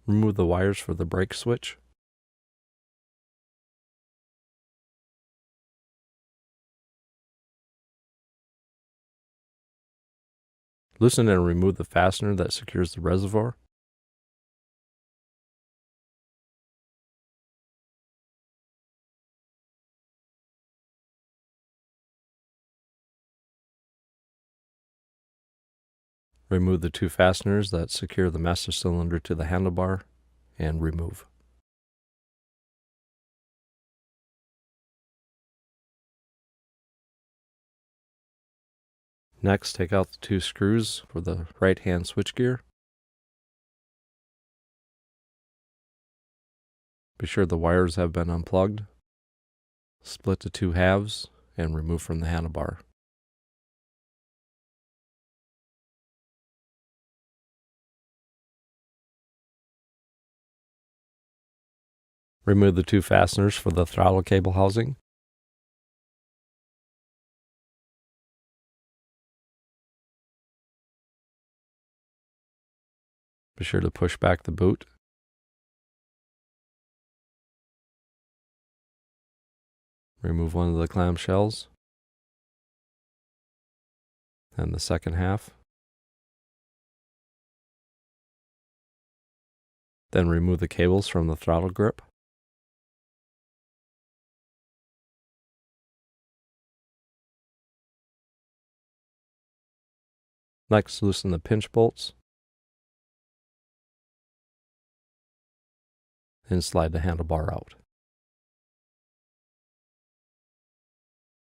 Remove the wires for the brake switch. Loosen and remove the fastener that secures the reservoir. Remove the 2 fasteners that secure the master cylinder to the handlebar and remove. Next, take out the 2 screws for the right-hand switchgear. Be sure the wires have been unplugged. Split the 2 halves and remove from the handlebar. Remove the 2 fasteners for the throttle cable housing. Be sure to push back the boot. Remove one of the clamshells and the second half. Then remove the cables from the throttle grip. Next, loosen the pinch bolts and slide the handlebar out.